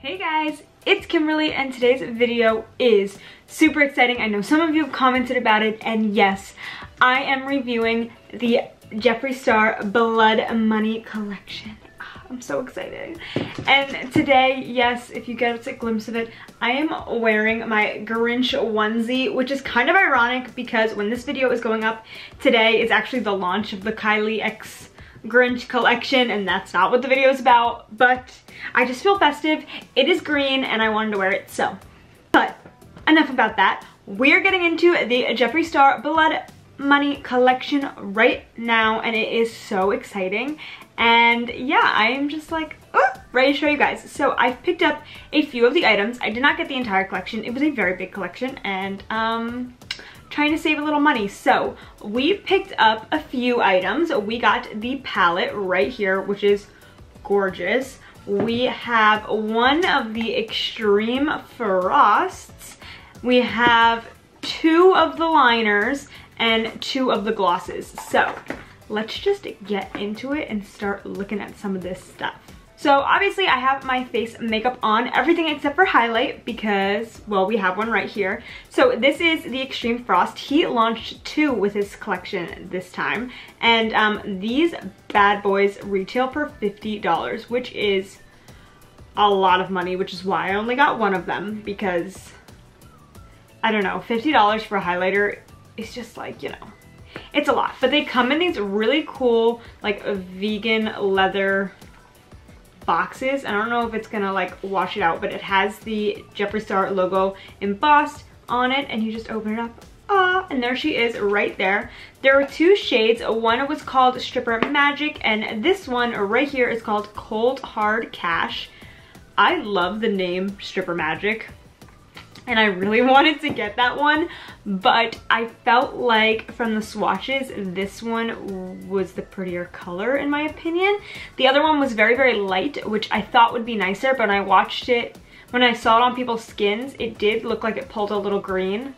Hey guys, it's Kimberly and today's video is super exciting. I know some of you have commented about it, and yes, I am reviewing the Jeffree Star Blood Money collection. I'm so excited. And today, yes, if you get a glimpse of it, I am wearing my Grinch onesie, which is kind of ironic because when this video is going up today is actually the launch of the Kylie X Grinch collection, and that's not what the video is about, but I just feel festive. It is green and I wanted to wear it, so. But enough about that. We're getting into the Jeffree Star Blood Money collection right now, and it is so exciting. And yeah, I am just like ready to show you guys. So I've picked up a few of the items. I did not get the entire collection. It was a very big collection, and trying to save a little money. So we picked up a few items. We got the palette right here, which is gorgeous. We have one of the Extreme Frosts. We have two of the liners and two of the glosses. So let's just get into it and start looking at some of this stuff. So obviously I have my face makeup on, everything except for highlight because, well, we have one right here. So this is the Extreme Frost. He launched two with his collection this time. And these bad boys retail for $50, which is a lot of money, which is why I only got one of them because, I don't know, $50 for a highlighter is just like, you know, it's a lot. But they come in these really cool, like, vegan leather boxes. I don't know if it's gonna like wash it out, but it has the Jeffree Star logo embossed on it, and you just open it up. And there she is right there. There are two shades. One was called Stripper Magic, and this one right here is called Cold Hard Cash. I love the name Stripper Magic, and I really wanted to get that one, but I felt like from the swatches, this one was the prettier color in my opinion. The other one was very, very light, which I thought would be nicer, but when I watched it, when I saw it on people's skins, it did look like it pulled a little green,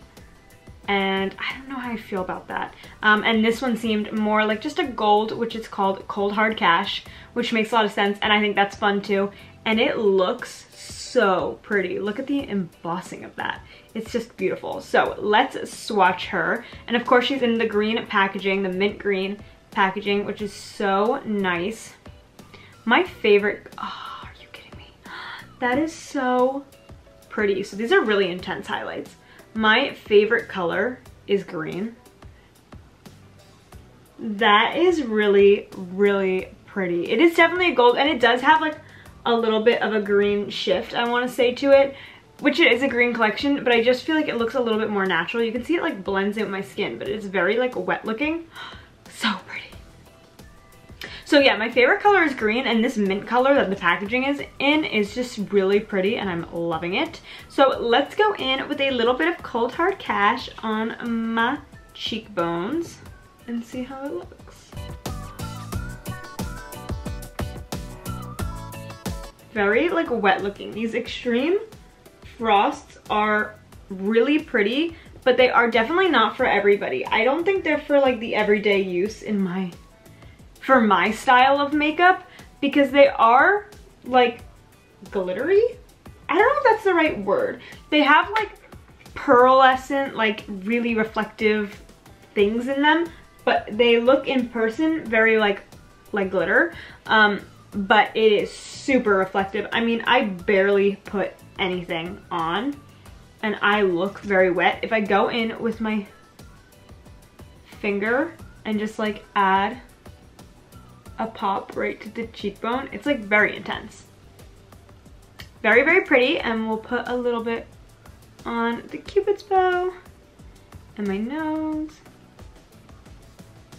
and I don't know how I feel about that. And this one seemed more like just a gold, which is called Cold Hard Cash, which makes a lot of sense, and I think that's fun too. And it looks so pretty. Look at the embossing of that. It's just beautiful. So let's swatch her. And of course she's in the green packaging, the mint green packaging, which is so nice. My favorite, oh, are you kidding me? That is so pretty. So these are really intense highlights. My favorite color is green. That is really, really pretty. It is definitely a gold, and it does have like a little bit of a green shift, I want to say, to it, which it is a green collection, but I just feel like it looks a little bit more natural. You can see it like blends in with my skin, but it's very like wet looking. So pretty. So yeah, my favorite color is green, and this mint color that the packaging is in is just really pretty, and I'm loving it. So let's go in with a little bit of Cold Hard Cash on my cheekbones and see how it looks. Very like wet looking. These Extreme Frosts are really pretty, but they are definitely not for everybody. I don't think they're for like the everyday use for my style of makeup, because they are like glittery. I don't know if that's the right word. They have like pearlescent, like really reflective things in them, but they look in person very like glitter. But it is super reflective. I mean, I barely put anything on and I look very wet. If I go in with my finger and just like add a pop right to the cheekbone, it's like very intense. Very, very pretty. And we'll put a little bit on the Cupid's bow and my nose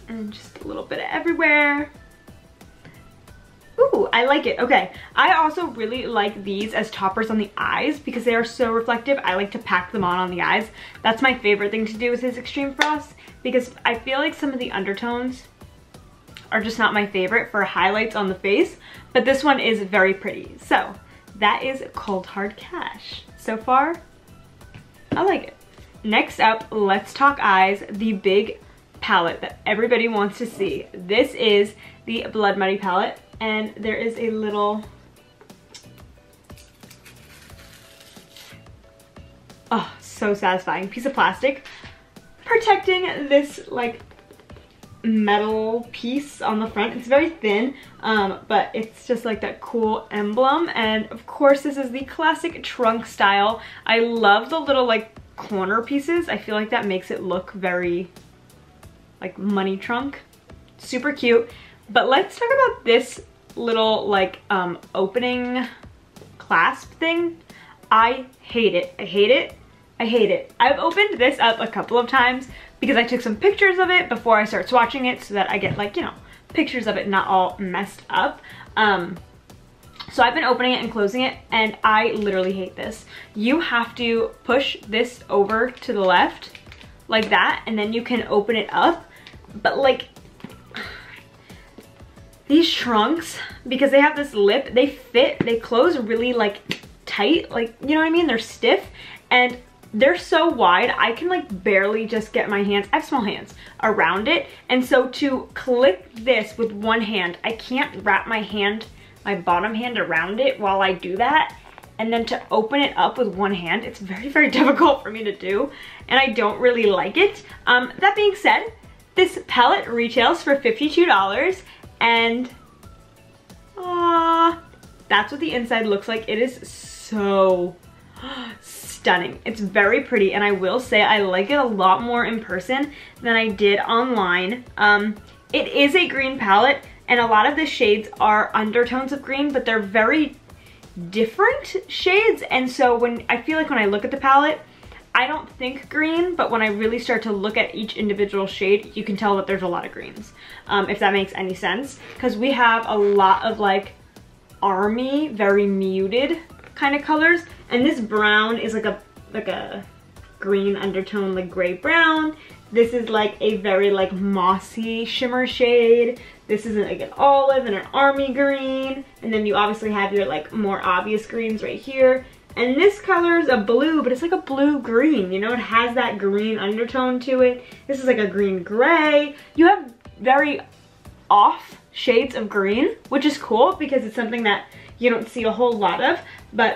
and just a little bit everywhere. Ooh, I like it. Okay, I also really like these as toppers on the eyes because they are so reflective. I like to pack them on the eyes. That's my favorite thing to do with this Extreme Frost, because I feel like some of the undertones are just not my favorite for highlights on the face, but this one is very pretty. So that is Cold Hard Cash. So far, I like it. Next up, let's talk eyes, the big palette that everybody wants to see. This is the Blood Money palette. And there is a little Oh, so satisfying. Piece of plastic protecting this like metal piece on the front. It's very thin, but it's just like that cool emblem. And of course this is the classic trunk style. I love the little like corner pieces. I feel like that makes it look very like money trunk. Super cute. But let's talk about this little like opening clasp thing. I hate it. I hate it. I hate it. I've opened this up a couple of times because I took some pictures of it before I start swatching it so that I get like, you know, pictures of it not all messed up. So I've been opening it and closing it, and I literally hate this. You have to push this over to the left like that, and then you can open it up. But like these trunks, because they have this lip, they close really like tight, like, you know what I mean? They're stiff and they're so wide, I can like barely just get my hands, I have small hands, around it. And so to click this with one hand, I can't wrap my hand, my bottom hand around it while I do that. And then to open it up with one hand, it's very, very difficult for me to do. And I don't really like it. That being said, this palette retails for $52. And that's what the inside looks like. It is so stunning. It's very pretty, and I will say I like it a lot more in person than I did online. It is a green palette, and a lot of the shades are undertones of green, but they're very different shades. And so when I feel like when I look at the palette, I don't think green, but when I really start to look at each individual shade, you can tell that there's a lot of greens, if that makes any sense. Because we have a lot of like army, very muted kind of colors, and this brown is like a green undertone, like gray brown. This is like a very like mossy shimmer shade. This is like an olive and an army green, and then you obviously have your like more obvious greens right here. And this color is a blue, but it's like a blue green, you know, it has that green undertone to it. This is like a green gray. You have very off shades of green, which is cool because it's something that you don't see a whole lot of. But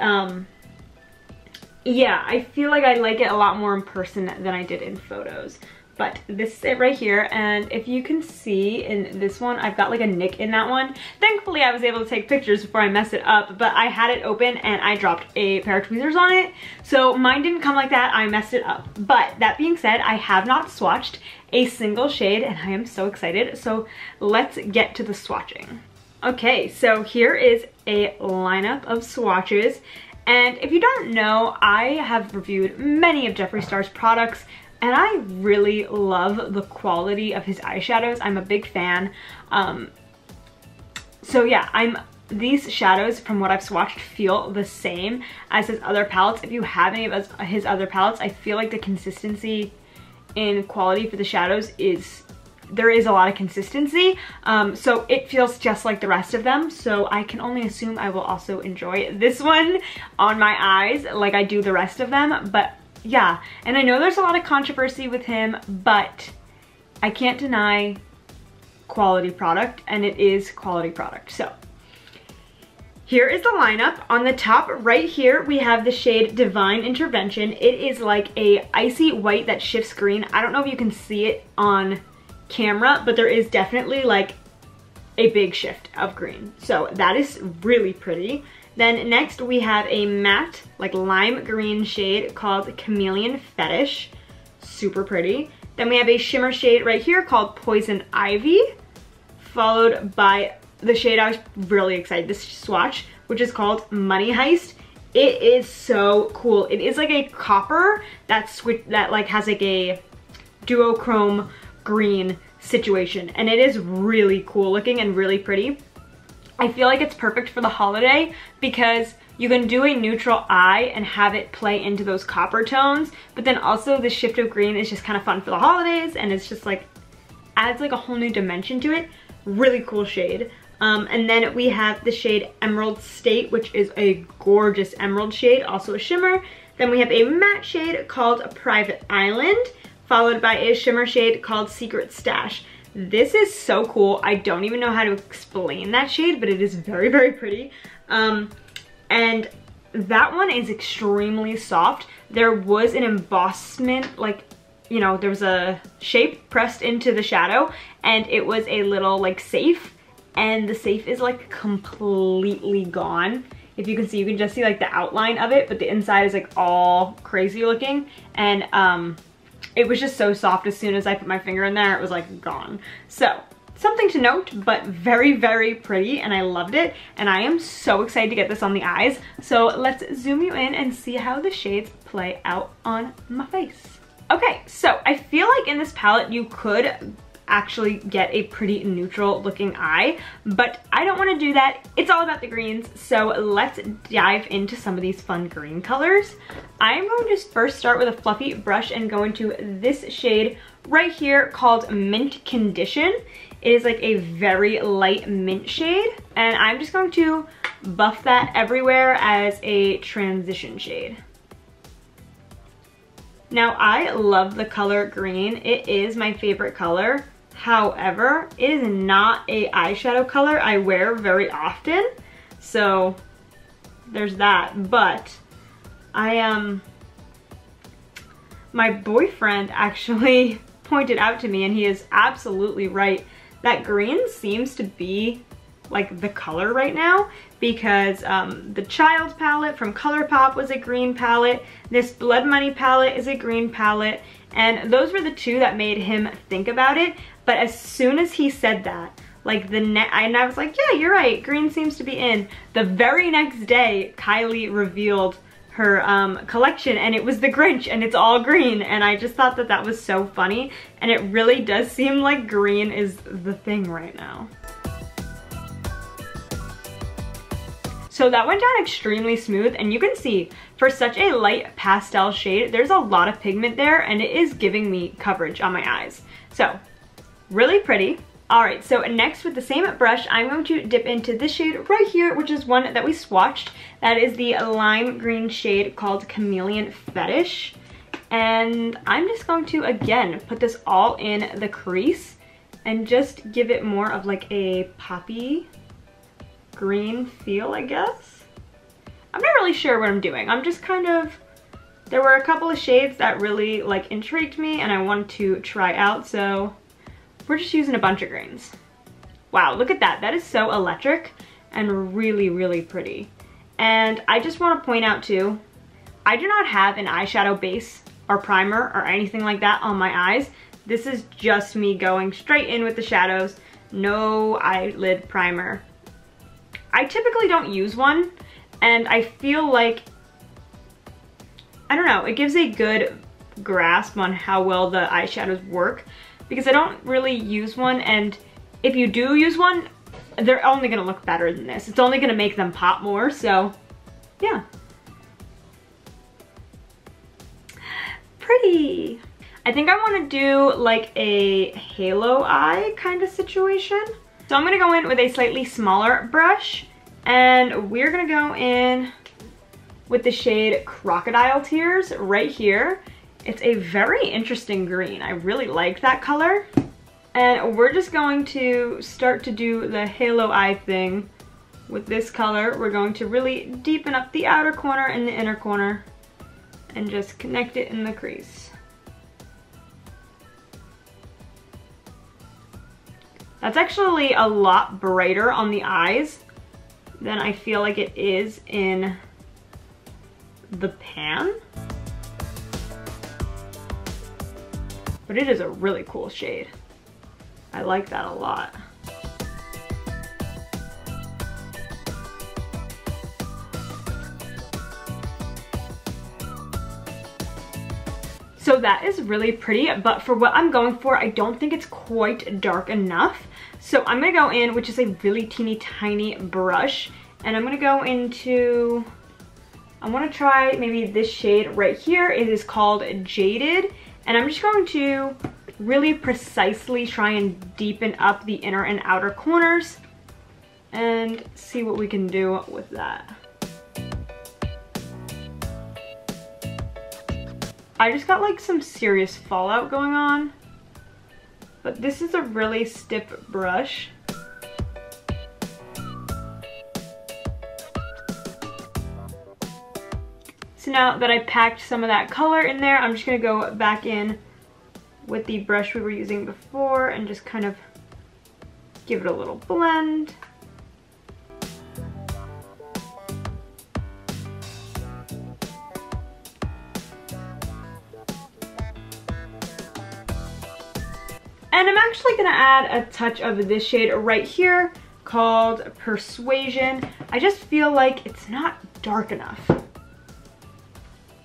yeah, I feel like I like it a lot more in person than I did in photos. But this is it right here, and if you can see in this one, I've got like a nick in that one. Thankfully, I was able to take pictures before I messed it up, but I had it open and I dropped a pair of tweezers on it. So mine didn't come like that, I messed it up. But that being said, I have not swatched a single shade, and I am so excited. So let's get to the swatching. Okay, so here is a lineup of swatches. And if you don't know, I have reviewed many of Jeffree Star's products, and I really love the quality of his eyeshadows. I'm a big fan. So yeah, these shadows, from what I've swatched, feel the same as his other palettes. If you have any of his other palettes, I feel like the consistency in quality for the shadows there is a lot of consistency. So it feels just like the rest of them. So I can only assume I will also enjoy this one on my eyes like I do the rest of them. But yeah, and I know there's a lot of controversy with him, but I can't deny quality product, and it is quality product. So here is the lineup. On the top right here, we have the shade Divine Intervention. It is like a icy white that shifts green. I don't know if you can see it on camera, but there is definitely like a big shift of green. So that is really pretty. Then next we have a matte, like lime green shade called Chameleon Fetish. Super pretty. Then we have a shimmer shade right here called Poison Ivy, followed by the shade I was really excited to swatch, which is called Money Heist. It is so cool. It is like a copper that like has like a duochrome green situation, and it is really cool looking and really pretty. I feel like it's perfect for the holiday because you can do a neutral eye and have it play into those copper tones, but then also the shift of green is just kind of fun for the holidays, and it's just like adds like a whole new dimension to it. Really cool shade. And then we have the shade Emerald State, which is a gorgeous emerald shade, also a shimmer. Then we have a matte shade called Private Island, followed by a shimmer shade called Secret Stash. This is so cool. I don't even know how to explain that shade, but it is very, very pretty. And that one is extremely soft. There was an embossment, like, you know, there was a shape pressed into the shadow, and it was a little like safe, and the safe is like completely gone. If you can see, you can just see like the outline of it, but the inside is like all crazy looking. And it was just so soft. As soon as I put my finger in there, it was like gone. So something to note, but very, very pretty, and I loved it. And I am so excited to get this on the eyes. So let's zoom you in and see how the shades play out on my face. Okay, so I feel like in this palette you could actually get a pretty neutral looking eye, but I don't want to do that. It's all about the greens, so let's dive into some of these fun green colors. I am going to first start with a fluffy brush and go into this shade right here called Mint Condition. It is like a very light mint shade, and I'm just going to buff that everywhere as a transition shade. Now, I love the color green. It is my favorite color. However, it is not a eyeshadow color I wear very often. So there's that. But my boyfriend actually pointed out to me, and he is absolutely right, that green seems to be like the color right now, because the Child palette from ColourPop was a green palette. This Blood Money palette is a green palette, and those were the two that made him think about it. But as soon as he said that, like and I was like, yeah, you're right, green seems to be in. The very next day, Kylie revealed her collection, and it was the Grinch, and it's all green, and I just thought that that was so funny, and it really does seem like green is the thing right now. So that went down extremely smooth, and you can see for such a light pastel shade, there's a lot of pigment there, and it is giving me coverage on my eyes. So really pretty. All right, so next with the same brush, I'm going to dip into this shade right here, which is one that we swatched. That is the lime green shade called Chameleon Fetish. And I'm just going to, again, put this all in the crease and just give it more of like a poppy green feel, I guess. I'm not really sure what I'm doing. I'm just kind of, there were a couple of shades that really like intrigued me and I wanted to try out, so we're just using a bunch of greens. Wow, look at that. That is so electric and really, really pretty. And I just want to point out too, I do not have an eyeshadow base or primer or anything like that on my eyes. This is just me going straight in with the shadows, no eyelid primer. I typically don't use one, and I feel like, I don't know, it gives a good grasp on how well the eyeshadows work, because I don't really use one, and if you do use one, they're only gonna look better than this. It's only gonna make them pop more, so yeah. Pretty. I think I wanna do like a halo eye kind of situation. So I'm gonna go in with a slightly smaller brush, and we're gonna go in with the shade Crocodile Tears right here. It's a very interesting green. I really like that color. And we're just going to start to do the halo eye thing with this color. We're going to really deepen up the outer corner and the inner corner and just connect it in the crease. That's actually a lot brighter on the eyes than I feel like it is in the pan. But it is a really cool shade. I like that a lot. So that is really pretty, but for what I'm going for, I don't think it's quite dark enough. So I'm gonna go in with just a really teeny tiny brush, and I'm gonna go into, I wanna try maybe this shade right here. It is called Jaded, and I'm just going to really precisely try and deepen up the inner and outer corners and see what we can do with that. I just got like some serious fallout going on, but this is a really stiff brush. So now that I packed some of that color in there, I'm just gonna go back in with the brush we were using before and just kind of give it a little blend. And I'm actually gonna add a touch of this shade right here called Persuasion. I just feel like it's not dark enough.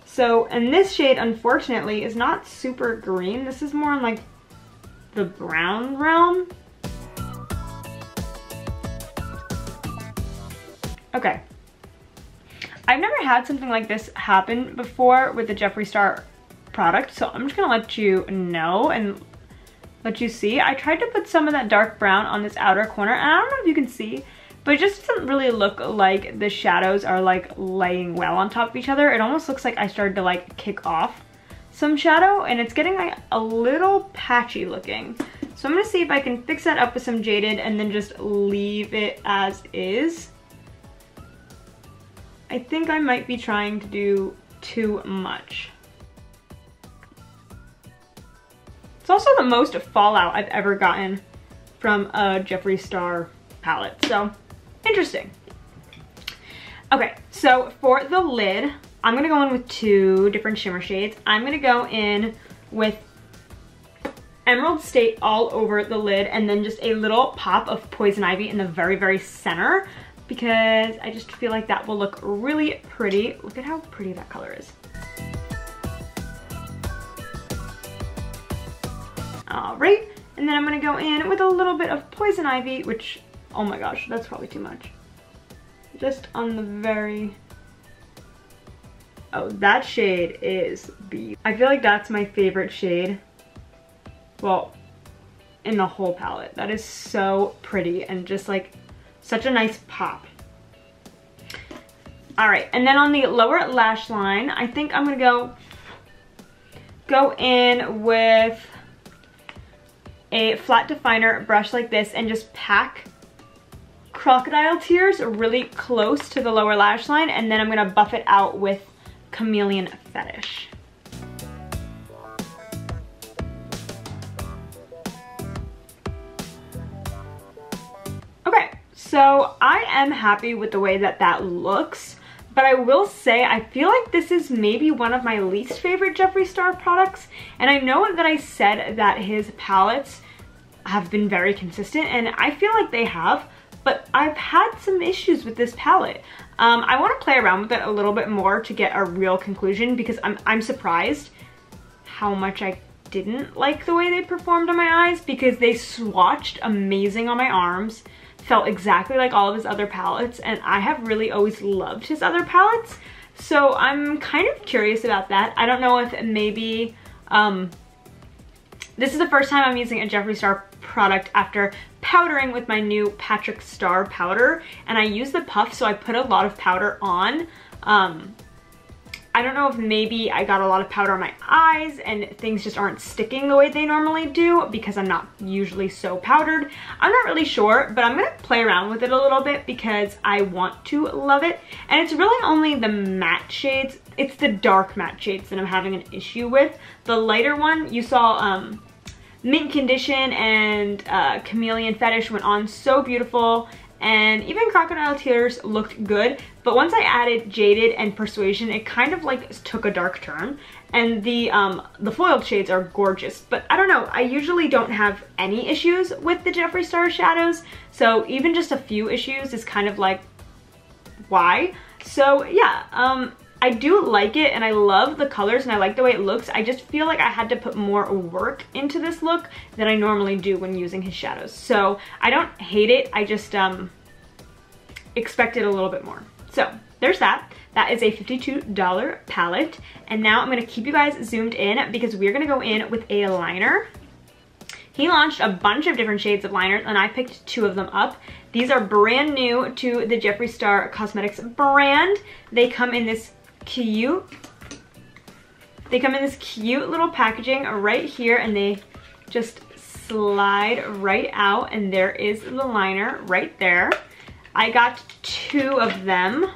So, and this shade, unfortunately, is not super green. This is more in like the brown realm. Okay. I've never had something like this happen before with the Jeffree Star product, so I'm just gonna let you know and let you see. I tried to put some of that dark brown on this outer corner, and I don't know if you can see, but it just doesn't really look like the shadows are like laying well on top of each other. It almost looks like I started to like kick off some shadow, and it's getting like a little patchy looking. So I'm gonna see if I can fix that up with some Jaded and then just leave it as is. I think I might be trying to do too much. It's also the most fallout I've ever gotten from a Jeffree Star palette, so interesting. Okay, so for the lid, I'm gonna go in with two different shimmer shades. I'm gonna go in with Emerald State all over the lid and then just a little pop of Poison Ivy in the very, very center, because I just feel like that will look really pretty. Look at how pretty that color is. All right, and then I'm gonna go in with a little bit of Poison Ivy, which, oh my gosh, that's probably too much. Just on the very, oh, that shade is beautiful. I feel like that's my favorite shade, well, in the whole palette. That is so pretty and just like such a nice pop. All right, and then on the lower lash line, I think I'm gonna go in with a flat definer brush like this and just pack Crocodile Tears really close to the lower lash line, and then I'm gonna buff it out with Chameleon Fetish. Okay, so I am happy with the way that that looks, but I will say I feel like this is maybe one of my least favorite Jeffree Star products, and I know that I said that his palettes have been very consistent, and I feel like they have, but I've had some issues with this palette. I want to play around with it a little bit more to get a real conclusion, because I'm surprised how much I didn't like the way they performed on my eyes, because they swatched amazing on my arms, felt exactly like all of his other palettes, and I have really always loved his other palettes. So I'm kind of curious about that. I don't know if maybe, this is the first time I'm using a Jeffree Star product after powdering with my new Patrick Star powder, and I use the puff, so I put a lot of powder on. I don't know if maybe I got a lot of powder on my eyes and things just aren't sticking the way they normally do because I'm not usually so powdered. I'm not really sure, but I'm gonna play around with it a little bit because I want to love it. And it's really only the matte shades, it's the dark matte shades that I'm having an issue with. The lighter one, you saw Mint Condition and Chameleon Fetish went on so beautiful, and even Crocodile Tears looked good, but once I added Jaded and Persuasion, it kind of like took a dark turn. And the foiled shades are gorgeous, but I don't know, I usually don't have any issues with the Jeffree Star shadows, so even just a few issues is kind of like, why? So yeah, I do like it, and I love the colors, and I like the way it looks. I just feel like I had to put more work into this look than I normally do when using his shadows. So I don't hate it, I just expected a little bit more. So there's that. That is a $52 palette. And now I'm gonna keep you guys zoomed in because we're gonna go in with a liner. He launched a bunch of different shades of liners, and I picked 2 of them up. These are brand new to the Jeffree Star Cosmetics brand. They come in this cute little packaging right here, and they just slide right out, and there is the liner right there. I got 2 of them.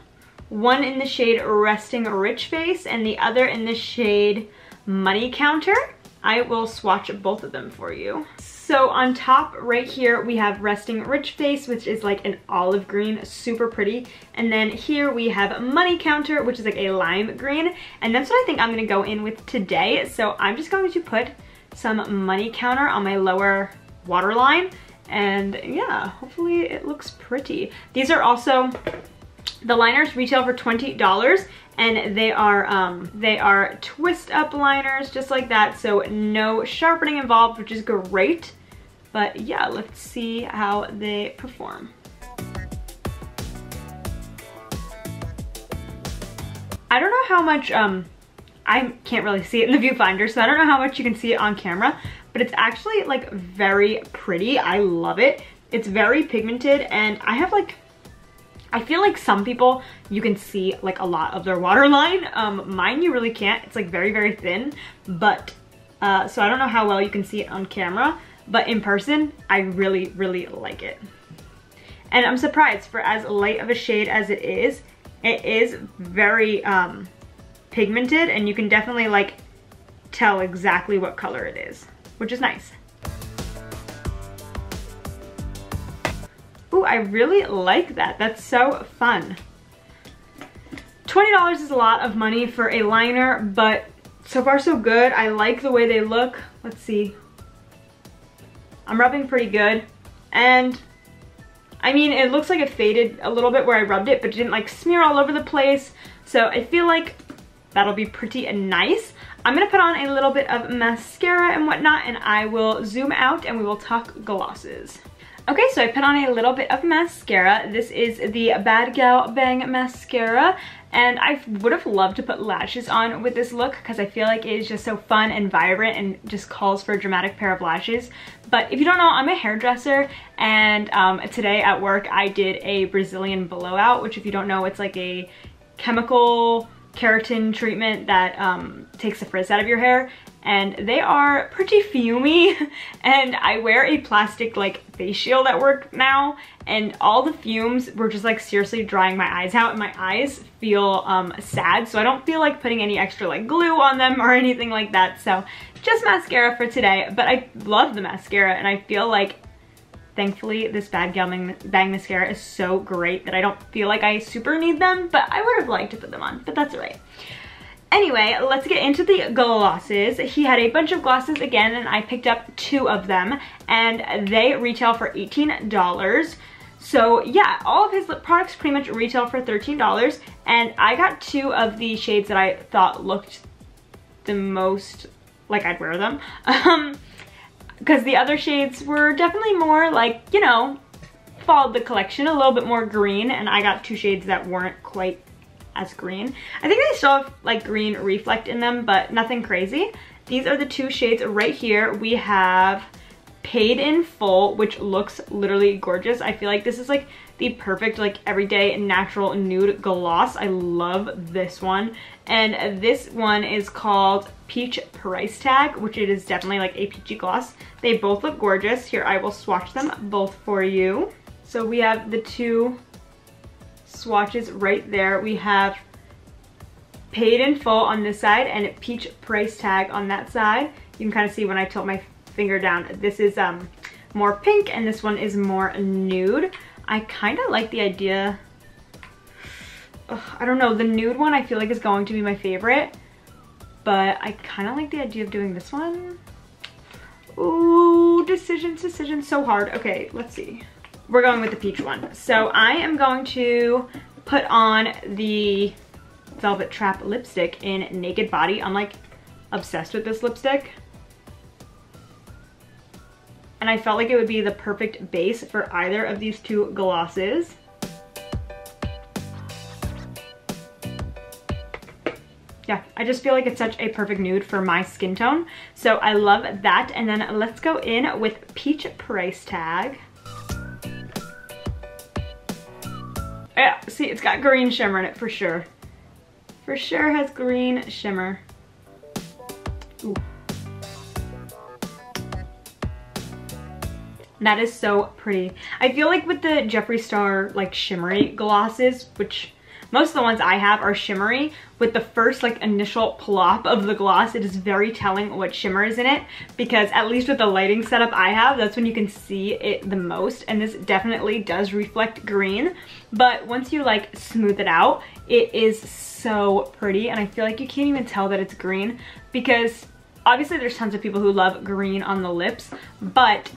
one in the shade Resting Rich Face and the other in the shade Money Counter. I will swatch both of them for you. So on top right here, we have Resting Rich Face, which is like an olive green, super pretty. And then here we have Money Counter, which is like a lime green. And that's what I think I'm gonna go in with today. So I'm just going to put some Money Counter on my lower waterline. And yeah, hopefully it looks pretty. These are also, the liners retail for $20 and they are twist up liners just like that, so no sharpening involved, which is great. But yeah, let's see how they perform. I don't know how much, I can't really see it in the viewfinder, so I don't know how much you can see it on camera, but it's actually like very pretty. I love it. It's very pigmented, and I have like, I feel like some people, you can see like a lot of their waterline. Mine you really can't. It's like very, very thin, but so I don't know how well you can see it on camera, but in person, I really, really like it. And I'm surprised, for as light of a shade as it is very pigmented, and you can definitely like tell exactly what color it is, which is nice. Ooh, I really like that. That's so fun. $20 is a lot of money for a liner, but so far so good. I like the way they look. Let's see. I'm rubbing pretty good. And I mean, it looks like it faded a little bit where I rubbed it, but it didn't like smear all over the place. So I feel like that'll be pretty nice. I'm gonna put on a little bit of mascara and whatnot, and I will zoom out and we will talk glosses. Okay, so I put on a little bit of mascara. This is the Bad Gal Bang Mascara, and I would have loved to put lashes on with this look because I feel like it is just so fun and vibrant and just calls for a dramatic pair of lashes. But if you don't know, I'm a hairdresser, and today at work I did a Brazilian blowout, which if you don't know, it's like a chemical keratin treatment that takes the frizz out of your hair. And they are pretty fumey, and I wear a plastic like face shield at work now, and all the fumes were just like seriously drying my eyes out, and my eyes feel sad, so I don't feel like putting any extra like glue on them or anything like that. So just mascara for today, but I love the mascara, and I feel like thankfully this Bad Gal Bang Mascara is so great that I don't feel like I super need them, but I would have liked to put them on, but that's alright. Anyway, let's get into the glosses. He had a bunch of glosses again, and I picked up 2 of them, and they retail for $18. So yeah, all of his lip products pretty much retail for $13, and I got 2 of the shades that I thought looked the most like I'd wear them. Because the other shades were definitely more like, you know, followed the collection, a little bit more green, and I got 2 shades that weren't quite as green. I think they still have like green reflect in them, but nothing crazy. These are the 2 shades right here. We have Paid in Full, which looks literally gorgeous. I feel like this is like the perfect like everyday natural nude gloss. I love this one. And this one is called Peach Price Tag, which it is definitely like a peachy gloss. They both look gorgeous. Here, I will swatch them both for you. So we have the 2 swatches right there. We have Paid in Full on this side and Peach Price Tag on that side. You can kind of see when I tilt my finger down, this is more pink and this one is more nude. I kind of like the idea. I don't know, the nude one I feel like is going to be my favorite, but I kind of like the idea of doing this one. Ooh, decisions, so hard. Okay, let's see. We're going with the peach one. So I am going to put on the Velvet Trap lipstick in Naked Body. I'm like obsessed with this lipstick, and I felt like it would be the perfect base for either of these 2 glosses. Yeah, I just feel like it's such a perfect nude for my skin tone. So I love that. And then let's go in with Peach Price Tag. Yeah, see, it's got green shimmer in it for sure. For sure has green shimmer. Ooh. That is so pretty. I feel like with the Jeffree Star like shimmery glosses, which most of the ones I have are shimmery. With the first like initial plop of the gloss, it is very telling what shimmer is in it, because at least with the lighting setup I have, that's when you can see it the most, and this definitely does reflect green. But once you like smooth it out, it is so pretty, and I feel like you can't even tell that it's green, because obviously there's tons of people who love green on the lips, but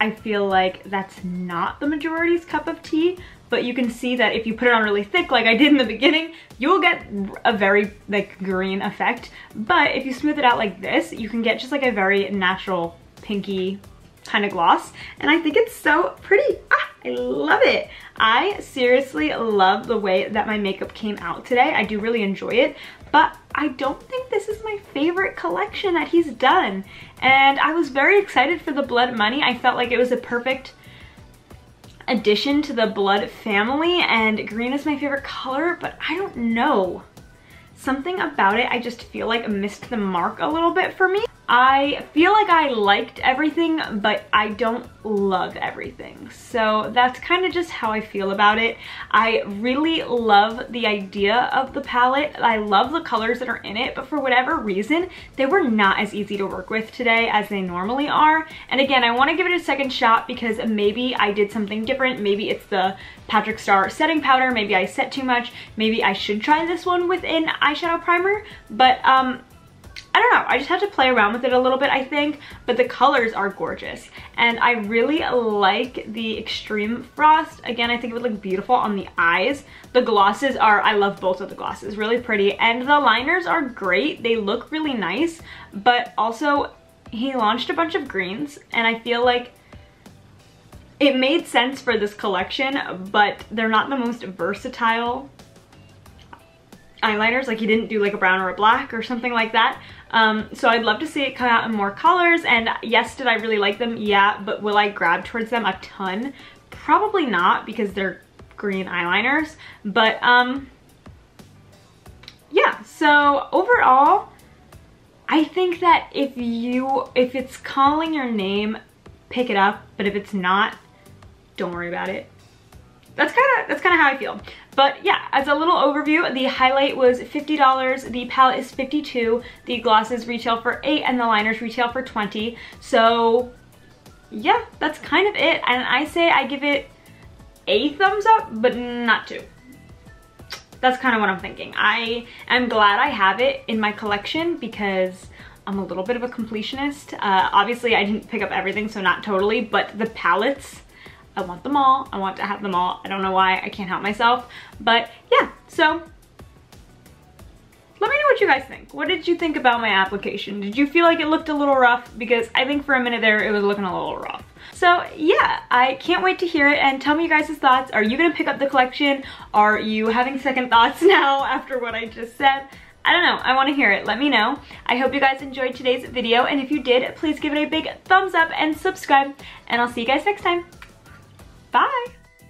I feel like that's not the majority's cup of tea. But you can see that if you put it on really thick like I did in the beginning, you'll get a very like green effect. But if you smooth it out like this, you can get just like a very natural pinky kind of gloss. And I think it's so pretty. I love it. I seriously love the way that my makeup came out today. I do really enjoy it, but I don't think this is my favorite collection that he's done. And I was very excited for the Blood Money. I felt like it was a perfect addition to the Blood family, and green is my favorite color, but I don't know. Something about it, I just feel like missed the mark a little bit for me. I feel like I liked everything, but I don't love everything. So that's kind of just how I feel about it. I really love the idea of the palette. I love the colors that are in it, but for whatever reason, they were not as easy to work with today as they normally are. And again, I want to give it a second shot because maybe I did something different. Maybe it's the Patrick Star setting powder. Maybe I set too much. Maybe I should try this one with an eyeshadow primer. But I don't know, I just have to play around with it a little bit, I think, but the colors are gorgeous. And I really like the Extreme Frost. Again, I think it would look beautiful on the eyes. The glosses are, I love both of the glosses, really pretty. And the liners are great, they look really nice, but also he launched a bunch of greens, and I feel like it made sense for this collection, but they're not the most versatile eyeliners. Like he didn't do like a brown or a black or something like that. So I'd love to see it come out in more colors. And yes, did I really like them? Yeah, but will I grab towards them a ton? Probably not, because they're green eyeliners. But yeah, so overall, I think that if it's calling your name, pick it up. But if it's not, don't worry about it. That's kind of how I feel. But yeah, as a little overview, the highlight was $50, the palette is $52, the glosses retail for $8, and the liners retail for $20. So yeah, that's kind of it. And I say I give it a thumbs up, but not 2. That's kind of what I'm thinking. I am glad I have it in my collection because I'm a little bit of a completionist. Obviously I didn't pick up everything, so not totally, but the palettes, I want them all. I want to have them all. I don't know why. I can't help myself. But yeah, so let me know what you guys think. What did you think about my application? Did you feel like it looked a little rough? Because I think for a minute there, it was looking a little rough. So yeah, I can't wait to hear it, and tell me you guys' thoughts. Are you gonna pick up the collection? Are you having second thoughts now after what I just said? I don't know, I want to hear it. Let me know. I hope you guys enjoyed today's video, and if you did, please give it a big thumbs up and subscribe, and I'll see you guys next time. Bye!